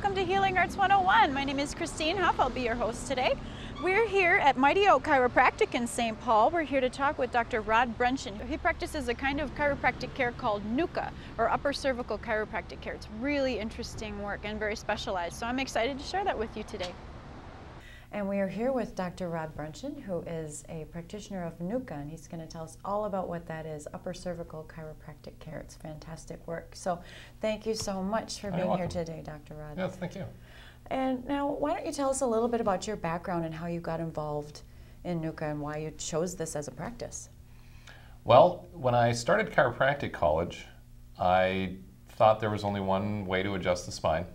welcome to Healing Arts 101. My name is Christine Huff. I'll be your host today. We're here at Mighty Oak Chiropractic in St. Paul. We're here to talk with Dr. Bruntjen. He practices a kind of chiropractic care called NUCCA, or Upper Cervical Chiropractic Care. It's really interesting work and very specialized, so I'm excited to share that with you today. And we are here with Dr. Bruntjen, who is a practitioner of NUCCA, and he's going to tell us all about what that is, Upper Cervical Chiropractic Care. It's fantastic work. So thank you so much for being here today, Dr. Rod. Yes, thank you. And now, why don't you tell us a little bit about your background and how you got involved in NUCCA and why you chose this as a practice? Well, when I started chiropractic college, I thought there was only one way to adjust the spine,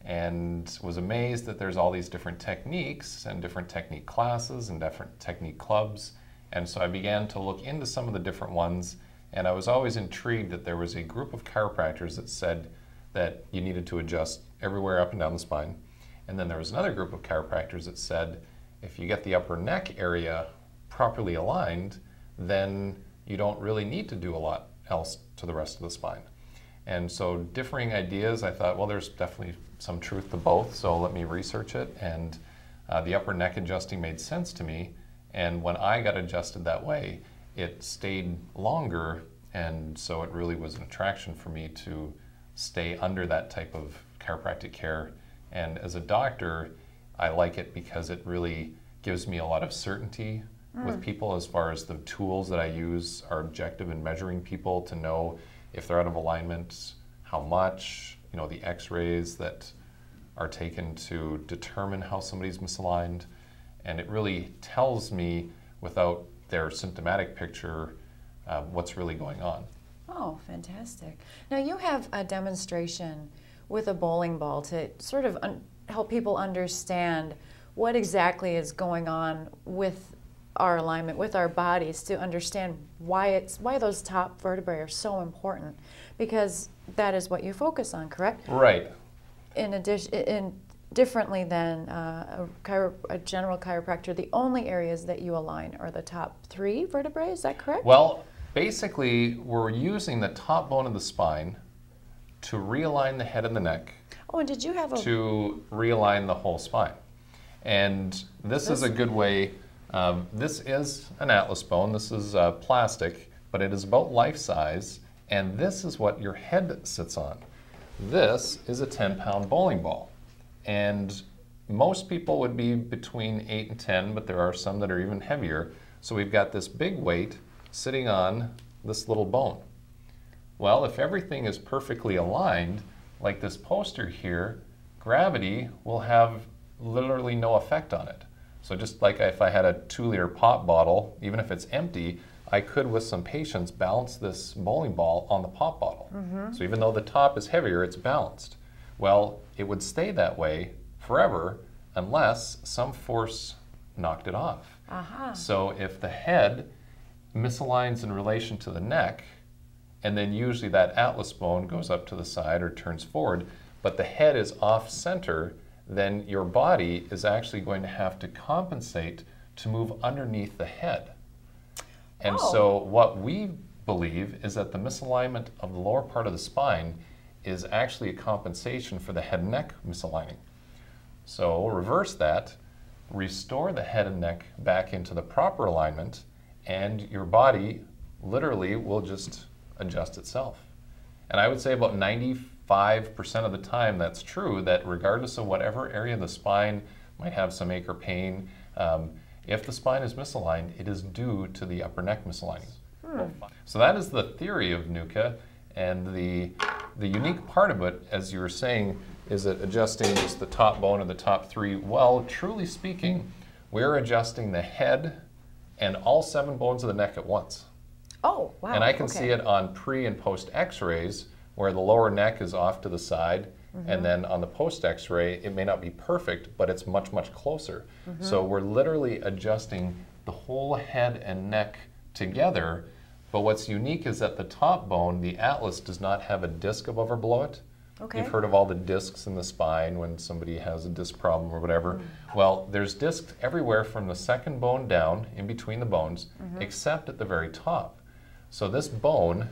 and was amazed that there's all these different techniques and different technique classes and different technique clubs. And so I began to look into some of the different ones, and I was always intrigued that there was a group of chiropractors that said that you needed to adjust everywhere up and down the spine. And then there was another group of chiropractors that said if you get the upper neck area properly aligned, then you don't really need to do a lot else to the rest of the spine. And so differing ideas, I thought, well, there's definitely some truth to both, so let me research it. And the upper neck adjusting made sense to me. And when I got adjusted that way, it stayed longer. And so it really was an attraction for me to stay under that type of chiropractic care. And as a doctor, I like it because it really gives me a lot of certainty with people as far as the tools that I use are objective in measuring people to know if they're out of alignment, how much, you know, the X-rays that are taken to determine how somebody's misaligned. And it really tells me without their symptomatic picture what's really going on. Oh, fantastic. Now you have a demonstration with a bowling ball to sort of help people understand what exactly is going on with our alignment, with our bodies, to understand why those top vertebrae are so important, because that is what you focus on, correct? Right. In addition, differently than a general chiropractor, the only areas that you align are the top 3 vertebrae, is that correct? Well, basically, we're using the top bone of the spine to realign the head and the neck. Oh, and did you have to realign the whole spine. And this is a good way. This is an atlas bone. This is plastic, but it is about life size, and this is what your head sits on. This is a 10-pound bowling ball, and most people would be between 8 and 10, but there are some that are even heavier. So we've got this big weight sitting on this little bone. Well, if everything is perfectly aligned, like this poster here, gravity will have literally no effect on it. So just like if I had a 2-liter pop bottle, even if it's empty, I could, with some patience, balance this bowling ball on the pop bottle. So even though the top is heavier, it's balanced. Well, it would stay that way forever unless some force knocked it off. So if the head misaligns in relation to the neck, and then usually that atlas bone goes up to the side or turns forward, but the head is off center, then your body is actually going to have to compensate to move underneath the head. And so what we believe is that the misalignment of the lower part of the spine is actually a compensation for the head and neck misaligning. So we'll reverse that, restore the head and neck back into the proper alignment, and your body literally will just adjust itself. And I would say about 95% of the time that's true, that regardless of whatever area of the spine might have some ache or pain, if the spine is misaligned, it is due to the upper neck misaligning. So that is the theory of NUCCA, and the unique part of it, as you were saying, is it adjusting just the top bone of the top 3? Well, truly speaking, we're adjusting the head and all 7 bones of the neck at once. Oh, wow. And I can see it on pre and post X-rays, where the lower neck is off to the side, and then on the post X-ray, it may not be perfect, but it's much, much closer. So we're literally adjusting the whole head and neck together, but what's unique is that the top bone, the atlas, does not have a disc above or below it. You've heard of all the discs in the spine when somebody has a disc problem or whatever. Well, there's discs everywhere from the second bone down, in between the bones, except at the very top. So this bone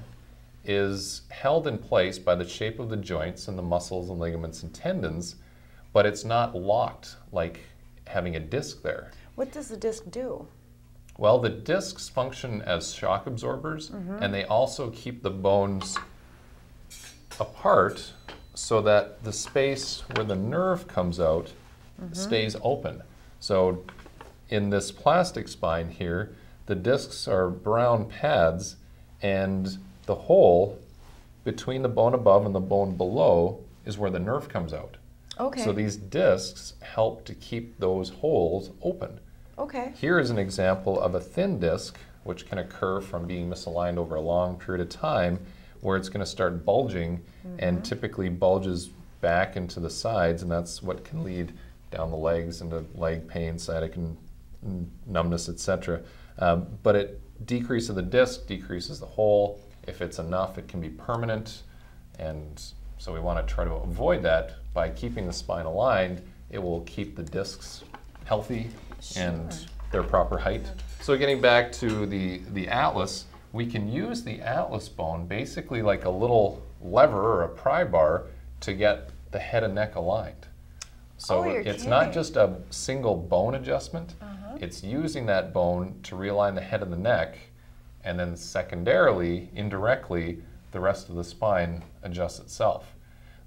is held in place by the shape of the joints and the muscles and ligaments and tendons but it's not locked like having a disc there. What does the disc do? Well, the discs function as shock absorbers, and they also keep the bones apart so that the space where the nerve comes out stays open. So in this plastic spine here, the discs are brown pads, and the hole between the bone above and the bone below is where the nerve comes out. Okay. So these discs help to keep those holes open. Okay. Here is an example of a thin disc, which can occur from being misaligned over a long period of time, where it's going to start bulging and typically bulges back into the sides, and that's what can lead down the legs into leg pain, sciatic and numbness, etc. But it decreases the disc, decreases the hole. If it's enough, it can be permanent, and so we want to try to avoid that by keeping the spine aligned. It will keep the discs healthy and their proper height. So getting back to the atlas, we can use the atlas bone basically like a little lever or a pry bar to get the head and neck aligned. So it's not just a single bone adjustment, it's using that bone to realign the head and the neck, and then secondarily, indirectly, the rest of the spine adjusts itself.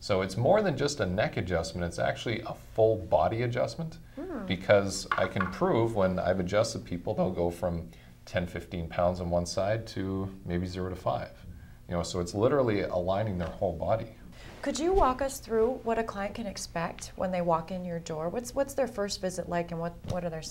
So it's more than just a neck adjustment, it's actually a full body adjustment, because I can prove when I've adjusted people, they'll go from 10, 15 pounds on one side to maybe 0 to 5. So it's literally aligning their whole body. Could you walk us through what a client can expect when they walk in your door? What's their first visit like, and what are their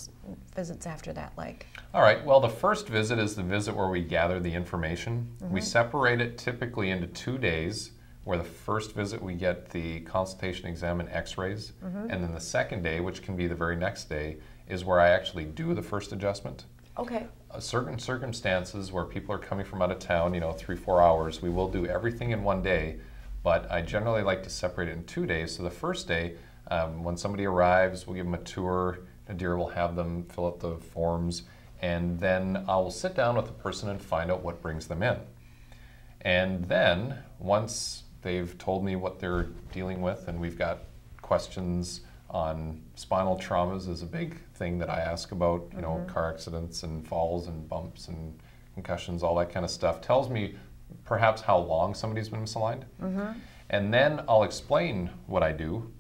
visits after that like? All right, well, the first visit is the visit where we gather the information. We separate it typically into 2 days, where the first visit we get the consultation, exam, and X-rays, and then the second day, which can be the very next day, is where I actually do the first adjustment. Okay. Certain circumstances where people are coming from out of town, 3-4 hours, we will do everything in one day, but I generally like to separate it in 2 days. So the first day, when somebody arrives, we'll give them a tour. Nadir will have them fill out the forms, and then I will sit down with the person and find out what brings them in. And then, once they've told me what they're dealing with, and we've got questions on spinal traumas is a big thing that I ask about, car accidents and falls and bumps and concussions, all that kind of stuff, tells me perhaps how long somebody's been misaligned. And then I'll explain what I do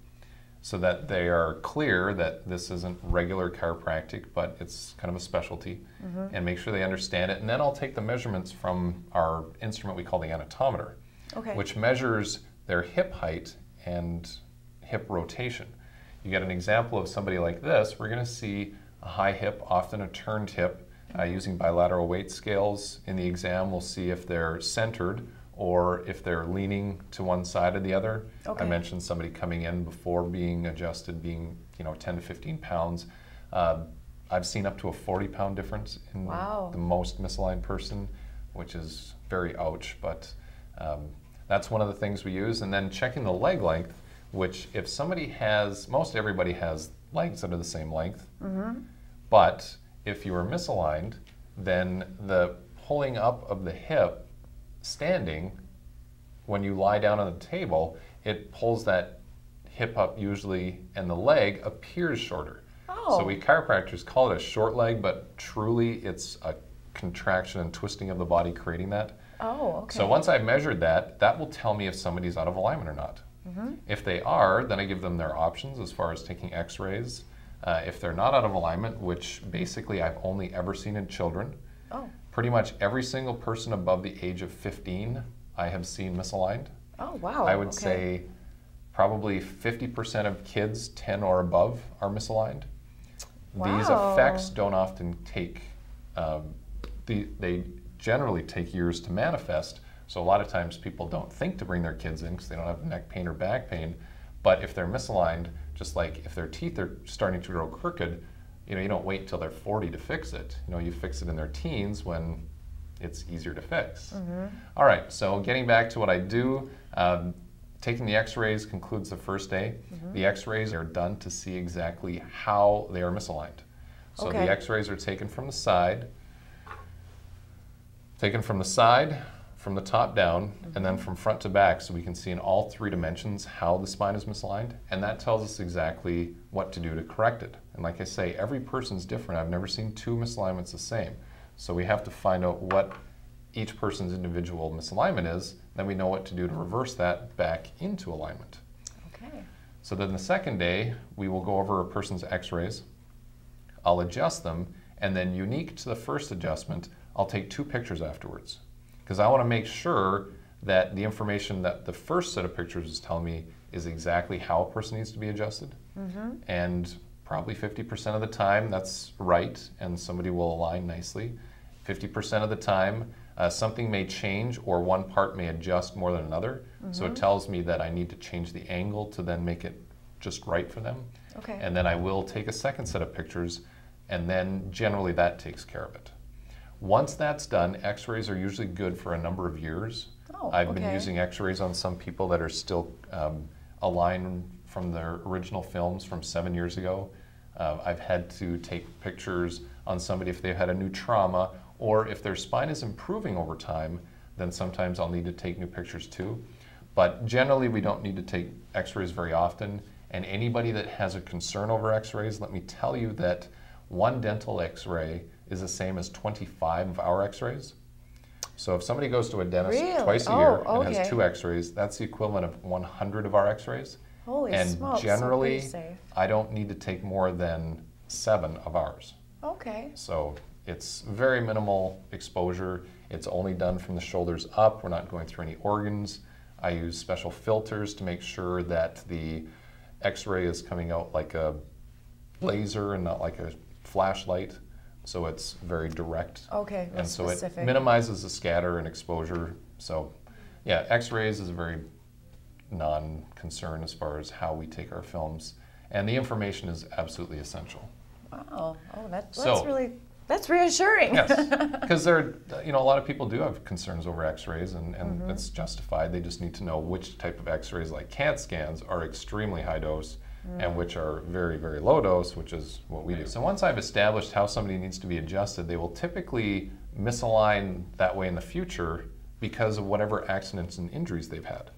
so that they are clear that this isn't regular chiropractic, but it's kind of a specialty, and make sure they understand it. And then I'll take the measurements from our instrument we call the anatometer, which measures their hip height and hip rotation. You get an example of somebody like this, we're going to see a high hip, often a turned hip, using bilateral weight scales. In the exam, we'll see if they're centered or if they're leaning to one side or the other. I mentioned somebody coming in before being adjusted being 10 to 15 pounds. I've seen up to a 40-pound difference in the most misaligned person, which is very ouch, but that's one of the things we use. And then checking the leg length, which if somebody has, most everybody has legs that are the same length, but if you are misaligned, then the pulling up of the hip standing, when you lie down on the table, it pulls that hip up usually, and the leg appears shorter. So we chiropractors call it a short leg, but truly it's a contraction and twisting of the body creating that. So once I've measured that, that will tell me if somebody's out of alignment or not. If they are, then I give them their options as far as taking X-rays. If they're not out of alignment, which basically I've only ever seen in children, pretty much every single person above the age of 15 I have seen misaligned. I would say probably 50% of kids 10 or above are misaligned. These effects don't often take, they generally take years to manifest. So a lot of times people don't think to bring their kids in because they don't have neck pain or back pain. But if they're misaligned, just like if their teeth are starting to grow crooked, you don't wait till they're 40 to fix it. You fix it in their teens when it's easier to fix. All right, so getting back to what I do, taking the X-rays concludes the first day. The X-rays are done to see exactly how they are misaligned. So the X-rays are taken from the side, from the top down and then from front to back, so we can see in all 3 dimensions how the spine is misaligned, and that tells us exactly what to do to correct it. And like I say, every person's different. I've never seen 2 misalignments the same. So we have to find out what each person's individual misalignment is, then we know what to do to reverse that back into alignment. Okay. So then the second day, we will go over a person's x-rays. I'll adjust them, and then unique to the first adjustment, I'll take 2 pictures afterwards. Because I want to make sure that the information that the first set of pictures is telling me is exactly how a person needs to be adjusted. And probably 50% of the time that's right, and somebody will align nicely. 50% of the time, something may change or one part may adjust more than another. So it tells me that I need to change the angle to then make it just right for them. Okay. And then I will take a second set of pictures, and then generally that takes care of it. Once that's done, x-rays are usually good for a number of years. Oh, I've okay. been using x-rays on some people that are still aligned from their original films from 7 years ago. I've had to take pictures on somebody if they've had a new trauma, or if their spine is improving over time, then sometimes I'll need to take new pictures too. But generally we don't need to take x-rays very often, and anybody that has a concern over x-rays, let me tell you that 1 dental x-ray is the same as 25 of our x-rays. So if somebody goes to a dentist Really? twice a year and okay. has 2 x-rays, that's the equivalent of 100 of our x-rays. Holy And smokes, so generally, pretty safe. I don't need to take more than 7 of ours. Okay. So it's very minimal exposure. It's only done from the shoulders up. We're not going through any organs. I use special filters to make sure that the x-ray is coming out like a laser and not like a flashlight. So it's very direct. Okay, And so specific. it minimizes the scatter and exposure. So yeah, x-rays is a very non-concern as far as how we take our films. And the information is absolutely essential. Wow. Oh, that's So- that's reassuring. Yes, because a lot of people do have concerns over x-rays, and it's justified. They just need to know which type of x-rays, like CAT scans, are extremely high dose and which are very, very low dose, which is what we do. So once I've established how somebody needs to be adjusted, they will typically misalign that way in the future because of whatever accidents and injuries they've had.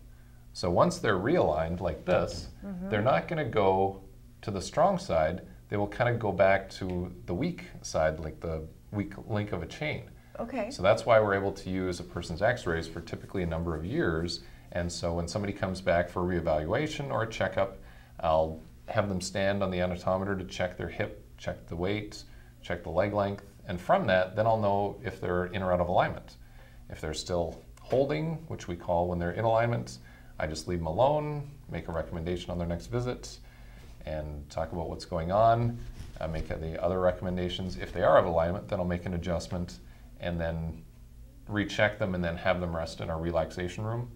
So once they're realigned like this, they're not going to go to the strong side. They will kind of go back to the weak side, like the weak link of a chain. Okay. So that's why we're able to use a person's x-rays for typically a number of years. And so when somebody comes back for a reevaluation or a checkup, I'll have them stand on the anatometer to check their hip, check the weight, check the leg length. And from that, then I'll know if they're in or out of alignment. If they're still holding, which we call when they're in alignment, I just leave them alone, make a recommendation on their next visit, and talk about what's going on, make the other recommendations. If they are out of alignment, then I'll make an adjustment and then recheck them and then have them rest in our relaxation room.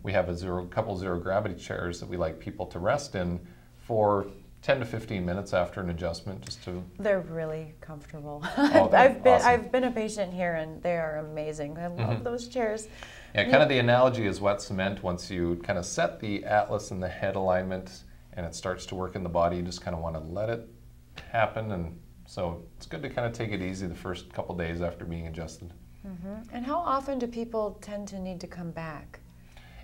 We have a couple zero gravity chairs that we like people to rest in for 10 to 15 minutes after an adjustment, just to... They're really comfortable. Oh, I've been a patient here and they are amazing. I love those chairs. Yeah, kind of the analogy is wet cement. Once you kind of set the atlas and the head alignment and it starts to work in the body, you just kind of want to let it happen. And so it's good to kind of take it easy the first couple days after being adjusted. And how often do people tend to need to come back?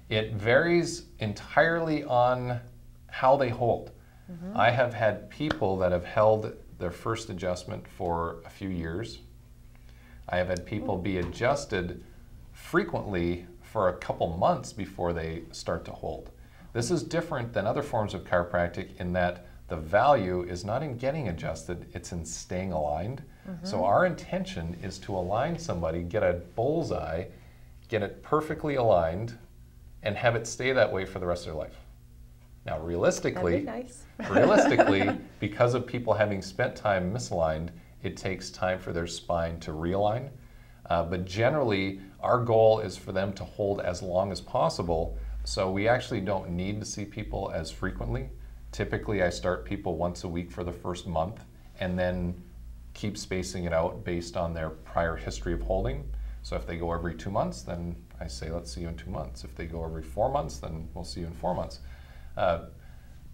It varies entirely on how they hold. I have had people that have held their first adjustment for a few years. I have had people be adjusted frequently for a couple months before they start to hold. This is different than other forms of chiropractic in that the value is not in getting adjusted, it's in staying aligned. So our intention is to align somebody, get a bullseye, get it perfectly aligned, and have it stay that way for the rest of their life. Now realistically, That'd be nice. realistically, because of people having spent time misaligned, it takes time for their spine to realign. But generally, our goal is for them to hold as long as possible, so we actually don't need to see people as frequently. Typically, I start people once a week for the first month, and then keep spacing it out based on their prior history of holding. So if they go every 2 months, then I say, let's see you in 2 months. If they go every 4 months, then we'll see you in 4 months.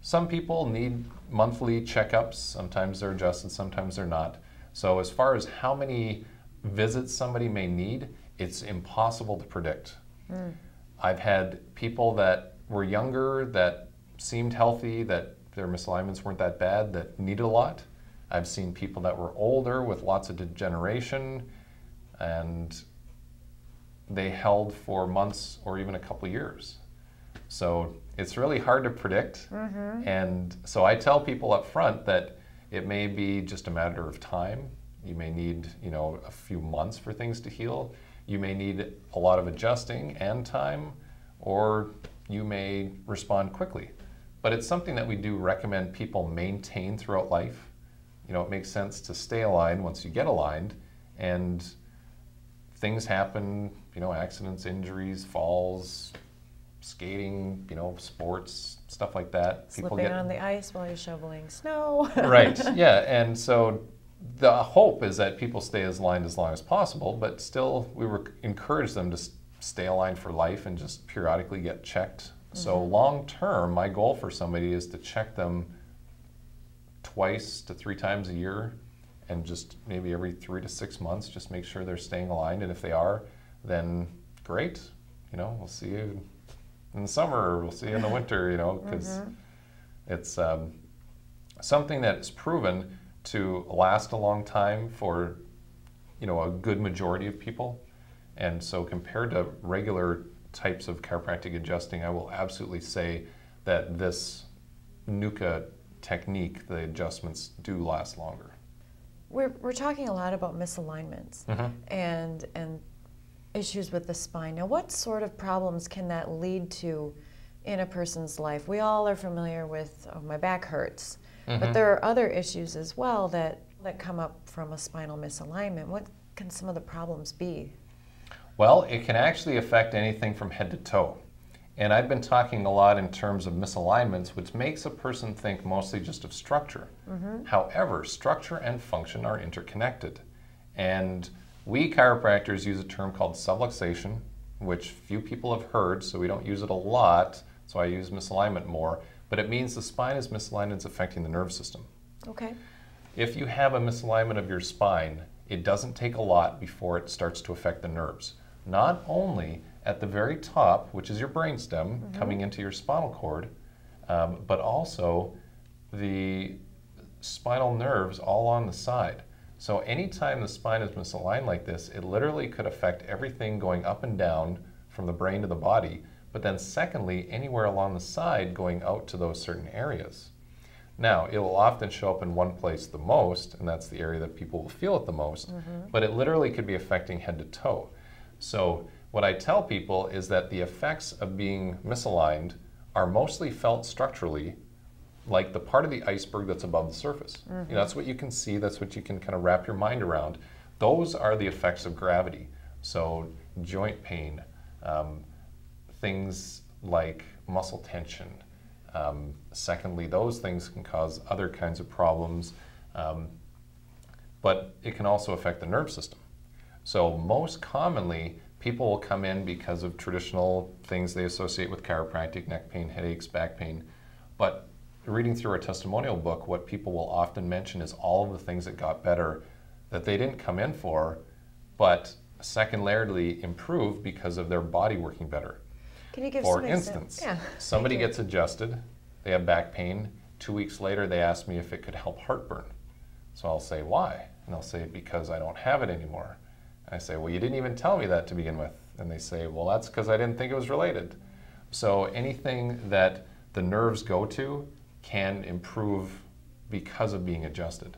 Some people need monthly checkups. Sometimes they're adjusted, sometimes they're not. So as far as how many visits somebody may need, it's impossible to predict. I've had people that were younger that seemed healthy, that their misalignments weren't that bad, that needed a lot. I've seen people that were older with lots of degeneration, and they held for months or even a couple years. So it's really hard to predict. And so I tell people up front that it may be just a matter of time. You may need, a few months for things to heal. You may need a lot of adjusting and time, or you may respond quickly. But it's something that we do recommend people maintain throughout life. It makes sense to stay aligned once you get aligned, and things happen, accidents, injuries, falls, skating, sports, stuff like that. Slipping on the ice while you're shoveling snow. Right, yeah, and so the hope is that people stay as aligned as long as possible, but still we encourage them to stay aligned for life and just periodically get checked. So long term, my goal for somebody is to check them twice to 3 times a year, and just maybe every 3 to 6 months, just make sure they're staying aligned. And if they are, then great. We'll see you in the summer, or we'll see you in the winter, because it's something that is proven to last a long time for, a good majority of people. And so compared to regular types of chiropractic adjusting, I will absolutely say that this NUCCA technique, the adjustments do last longer. We're talking a lot about misalignments and issues with the spine. Now, what sort of problems can that lead to in a person's life? We all are familiar with, my back hurts, but there are other issues as well that come up from a spinal misalignment. What can some of the problems be? Well, it can actually affect anything from head to toe. And I've been talking a lot in terms of misalignments, which makes a person think mostly just of structure. However, structure and function are interconnected. And we chiropractors use a term called subluxation, which few people have heard, so we don't use it a lot, so I use misalignment more. But it means the spine is misaligned and it's affecting the nerve system. Okay. If you have a misalignment of your spine, it doesn't take a lot before it starts to affect the nerves. Not only at the very top, which is your brainstem coming into your spinal cord, but also the spinal nerves all on the side. So anytime the spine is misaligned like this, it literally could affect everything going up and down from the brain to the body, but then secondly, anywhere along the side going out to those certain areas. Now, it will often show up in one place the most, and that's the area that people will feel it the most, but it literally could be affecting head to toe. So what I tell people is that the effects of being misaligned are mostly felt structurally, like the part of the iceberg that's above the surface. That's what you can see, that's what you can kind of wrap your mind around. Those are the effects of gravity. So joint pain, things like muscle tension. Secondly, those things can cause other kinds of problems, but it can also affect the nerve system. So most commonly, people will come in because of traditional things they associate with chiropractic, neck pain, headaches, back pain. But reading through our testimonial book, what people will often mention is all of the things that got better that they didn't come in for, but secondarily improved because of their body working better. Can you give For some instance, yeah. somebody gets adjusted, they have back pain, 2 weeks later they ask me if it could help heartburn. So I'll say, why? And they'll say, because I don't have it anymore. And I say, well, you didn't even tell me that to begin with. And they say, well, that's because I didn't think it was related. So anything that the nerves go to can improve because of being adjusted.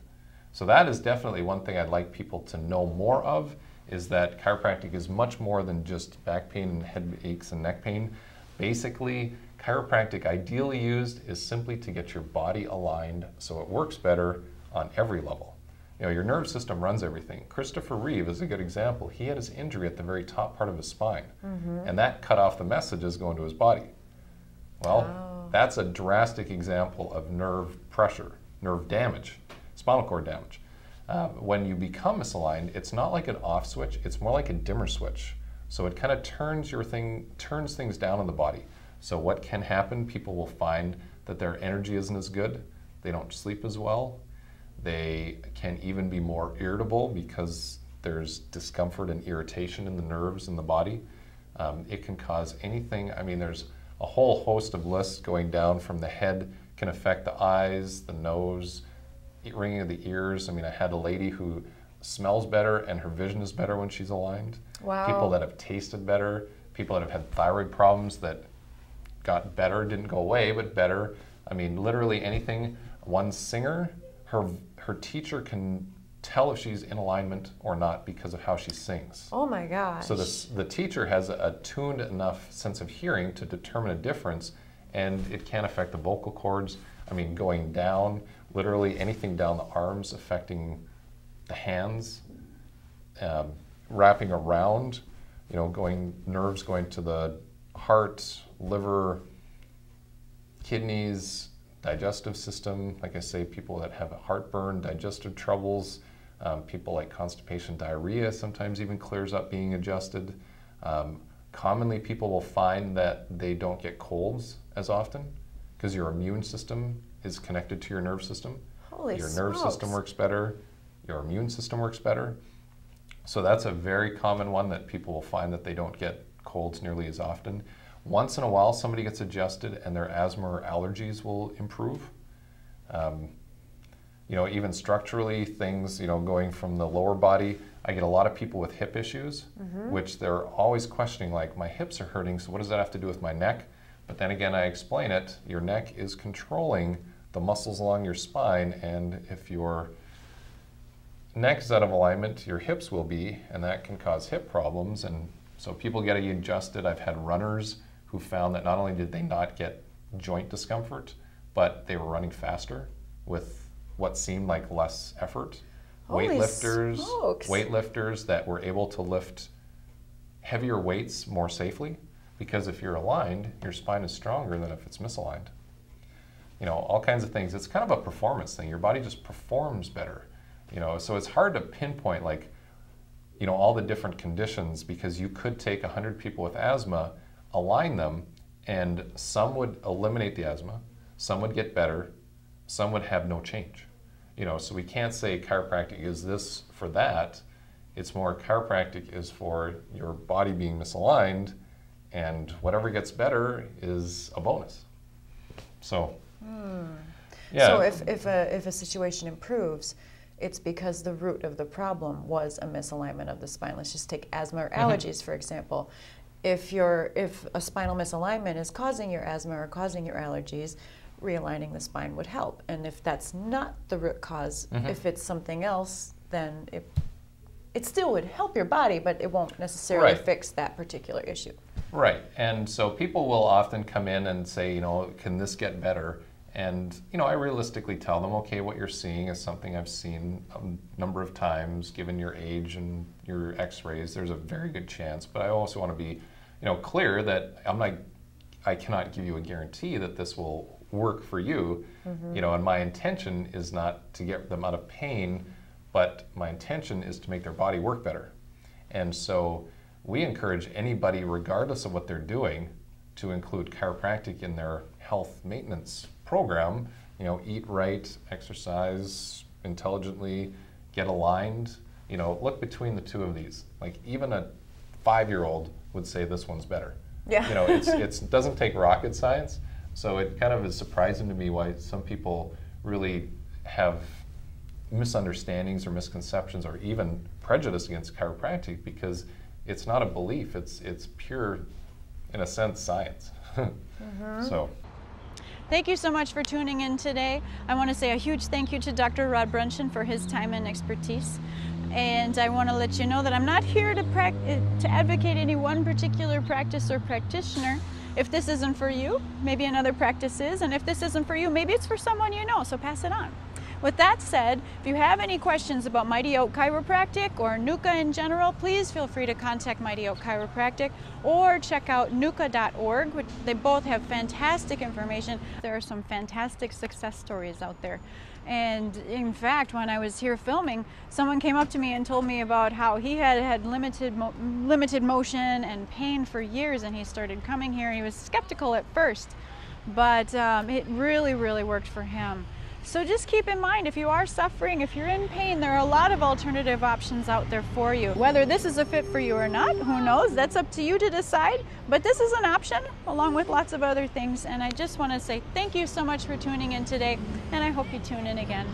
So that is definitely one thing I'd like people to know more of, is that chiropractic is much more than just back pain and head aches and neck pain. Basically, chiropractic ideally used is simply to get your body aligned so it works better on every level. Your nerve system runs everything. Christopher Reeve is a good example. He had his injury at the very top part of his spine, and that cut off the messages going to his body. Well, that's a drastic example of nerve pressure, nerve damage, spinal cord damage. When you become misaligned, it's not like an off switch, it's more like a dimmer switch. So it kind of turns things down in the body. So what can happen, people will find that their energy isn't as good, they don't sleep as well, they can even be more irritable because there's discomfort and irritation in the nerves in the body. It can cause anything. I mean, there's a whole host of lists going down from the head, can affect the eyes, the nose, ringing of the ears. I mean, I had a lady who smells better and her vision is better when she's aligned. Wow. People that have tasted better, people that have had thyroid problems that got better, didn't go away, but better. I mean, literally anything. One singer, her teacher can tell if she's in alignment or not because of how she sings. Oh my gosh. So the teacher has a tuned enough sense of hearing to determine a difference, and it can affect the vocal cords. I mean, going down, literally anything down the arms, affecting the hands, wrapping around, you know, nerves going to the heart, liver, kidneys, digestive system. Like I say, people that have heartburn, digestive troubles, people like constipation, diarrhea sometimes even clears up being adjusted. Commonly, people will find that they don't get colds as often because your immune system is connected to your nerve system. Holy Your nerve smokes. system works better, your immune system works better. So that's a very common one that people will find that they don't get colds nearly as often. Once in a while, somebody gets adjusted and their asthma or allergies will improve. You know, even structurally, things, you know, going from the lower body, I get a lot of people with hip issues, which they're always questioning, like, my hips are hurting, so what does that have to do with my neck? But then again, I explain it, your neck is controlling the muscles along your spine, and if your neck is out of alignment, your hips will be, and that can cause hip problems. And so people get adjusted. I've had runners who found that not only did they not get joint discomfort, but they were running faster with what seemed like less effort. Holy smokes. Weightlifters that were able to lift heavier weights more safely, because if you're aligned, your spine is stronger than if it's misaligned. You know, all kinds of things. It's kind of a performance thing. Your body just performs better. You know, so it's hard to pinpoint, like, you know, all the different conditions, because you could take 100 people with asthma, align them, and some would eliminate the asthma, some would get better, some would have no change. You know, so we can't say chiropractic is this for that. It's more chiropractic is for your body being misaligned, and whatever gets better is a bonus. So, yeah. So if a situation improves, it's because the root of the problem was a misalignment of the spine. Let's just take asthma or allergies, for example. If a spinal misalignment is causing your asthma or causing your allergies, realigning the spine would help. And if that's not the root cause, if it's something else, then it still would help your body, but it won't necessarily fix that particular issue. Right. And so people will often come in and say, you know, can this get better? And, you know, I realistically tell them, okay, what you're seeing is something I've seen a number of times, given your age and your X-rays, there's a very good chance. But I also want to be, you know, clear that I cannot give you a guarantee that this will work for you. You know, and my intention is not to get them out of pain, but my intention is to make their body work better. And so we encourage anybody, regardless of what they're doing, to include chiropractic in their health maintenance program. You know, eat right, exercise intelligently, get aligned. You know, look between the two of these. Like, even a 5-year-old would say this one's better. Yeah. You know, it doesn't take rocket science. So it kind of is surprising to me why some people really have misunderstandings or misconceptions or even prejudice against chiropractic, because it's not a belief. It's pure, in a sense, science. So. Thank you so much for tuning in today. I want to say a huge thank you to Dr. Rod Bruntjen for his time and expertise. And I want to let you know that I'm not here to advocate any one particular practice or practitioner. If this isn't for you, maybe another practice is. And if this isn't for you, maybe it's for someone you know, so pass it on. With that said, if you have any questions about Mighty Oak Chiropractic or NUCCA in general, please feel free to contact Mighty Oak Chiropractic or check out NUCCA.org, which they both have fantastic information. There are some fantastic success stories out there. And in fact, when I was here filming, someone came up to me and told me about how he had limited motion and pain for years, and he started coming here. He was skeptical at first, but it really, really worked for him. So just keep in mind, if you are suffering, if you're in pain, there are a lot of alternative options out there for you. Whether this is a fit for you or not, who knows? That's up to you to decide. But this is an option, along with lots of other things. And I just want to say thank you so much for tuning in today, and I hope you tune in again.